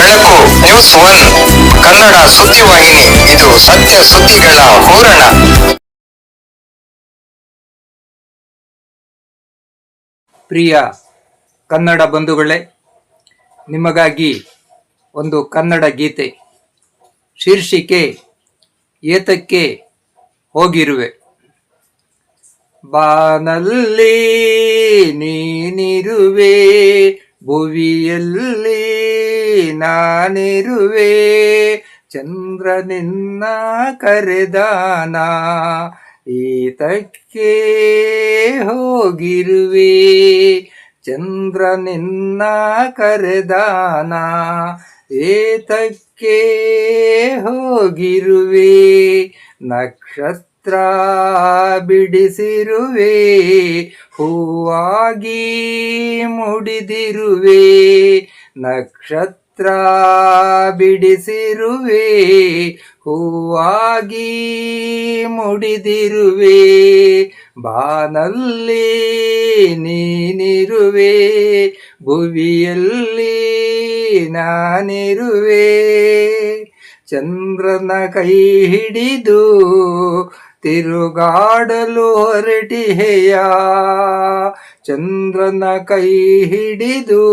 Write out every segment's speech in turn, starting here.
ಬೆಳಕು news one Kannada ಸುದ್ದಿವಾಹಿನಿ. ಇದು ಸತ್ಯ ಸುದ್ದಿಗಳ ಹೂರಣ. ಪ್ರಿಯ ಕನ್ನಡ ಬಂಧುಗಳೇ, ನಿಮಗಾಗಿ ಒಂದು ಕನ್ನಡ ಗೀತೆ. ಶೀರ್ಷಿಕೆ ಏತಕ್ಕೆ ಹೋಗಿರುವೆ. ಬಾನಲ್ಲಿ ನೀನಿರುವೆ, ಭುವಿಯಲ್ಲಿ ನಾನಿರುವೆ, ಚಂದ್ರ ನಿನ್ನ ಕರೆದಾನ ಏತಕ್ಕೆ ಹೋಗಿರುವೆ, ಚಂದ್ರ ನಿನ್ನ ಕರೆದಾನ ಏತಕ್ಕೆ ಹೋಗಿರುವೆ, ನಕ್ಷತ್ರ ಬಿಡಿಸಿರುವೆ, ಹೂವಾಗಿ ಮುಡಿದಿರುವೆ, ನಕ್ಷತ್ರ ಬಿಡಿಸಿರುವೆ, ಹೂವಾಗಿ ಮುಡಿದಿರುವೆ, ಬಾನಲ್ಲಿ ನೀನಿರುವೆ, ಭುವಿಯಲ್ಲಿ ನಾನಿರುವೆ, ಚಂದ್ರನ ಕೈ ಹಿಡಿದು ತಿರುಗಾಡಲು ಹೊರಟಿಹೆಯ, ಚಂದ್ರನ ಕೈ ಹಿಡಿದು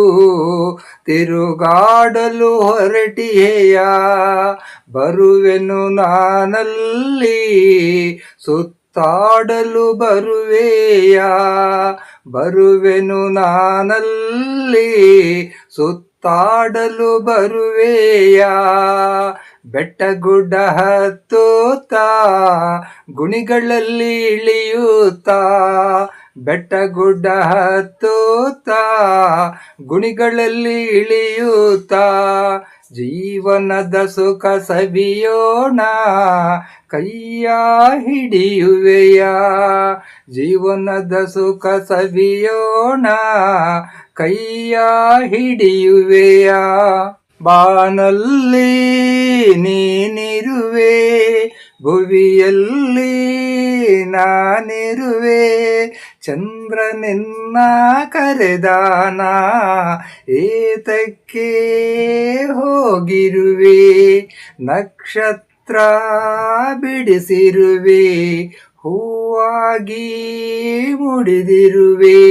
ತಿರುಗಾಡಲು ಹೊರಟಿಹೆಯ, ಬರುವೆನು ನಾನಲ್ಲಿ ಸುತ್ತಾಡಲು ಬರುವೆಯ, ಬರುವೆನು ನಾನಲ್ಲಿ ಸುತ್ತಾಡಲು ಬರುವೆಯ, ಬೆಟ್ಟ ಗುಡ್ಡ ಹತ್ತುತ್ತಾ ಗುಣಿಗಳಲ್ಲಿ ಇಳಿಯುತ್ತಾ, ಬೆಟ್ಟ ಗುಡ್ಡ ಹತ್ತುತ್ತಾ ಗುಣಿಗಳಲ್ಲಿ ಇಳಿಯುತ್ತಾ, ಜೀವನದ ಸುಖ ಸವಿಯೋಣ ಕೈಯ ಹಿಡಿಯುವೆಯ, ಜೀವನದ ಸುಖ ಸವಿಯೋಣ ಕೈಯ ಹಿಡಿಯುವೆಯ, ಬಾನಲ್ಲಿ ನೀನಿರುವೆ, ಭುವಿಯಲ್ಲಿ ನಾನಿರುವೆ, ಚಂದ್ರ ನಿನ್ನ ಕರೆದಾನ ಏತಕ್ಕೆ ಹೋಗಿರುವೆ, ನಕ್ಷತ್ರ ಬಿಡಿಸಿರುವೆ, ಹೂವಾಗಿ ಮುಡಿದಿರುವೆ,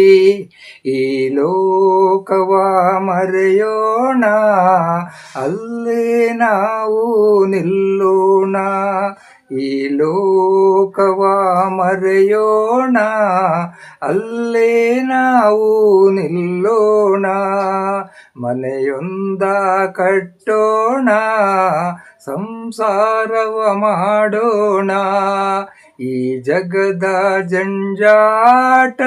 ಈ ಲೋಕವ ಮರೆಯೋಣ ಅಲ್ಲೇ ನಾವು ನಿಲ್ಲೋಣ, ಈ ಲೋಕವ ಮರೆಯೋಣ ಅಲ್ಲೇ ನಾವು ನಿಲ್ಲೋಣ, ಮನೆಯೊಂದ ಕಟ್ಟೋಣ ಸಂಸಾರವ ಮಾಡೋಣ, ಈ ಜಗದ ಜಂಜಾಟದಿಂದ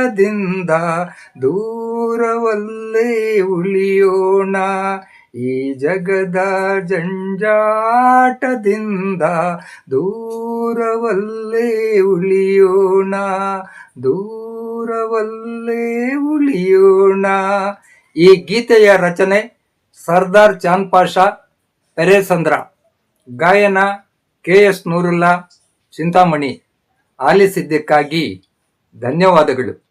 ದೂರವಲ್ಲೇ ಉಳಿಯೋಣ, ಈ ಜಗದ ಜಂಜಾಟದಿಂದ ದೂರವಲ್ಲೇ ಉಳಿಯೋಣ, ದೂರವಲ್ಲೇ ಉಳಿಯೋಣ. ಈ ಗೀತೆಯ ರಚನೆ ಸರ್ದಾರ್ ಚಾಂದ್ ಪಾಷಾ ಪೆರೇಸಂದ್ರ, ಗಾಯನ KS ನೂರುಲ್ಲಾ ಚಿಂತಾಮಣಿ. ಆಲಿಸಿದ್ದಕ್ಕಾಗಿ ಧನ್ಯವಾದಗಳು.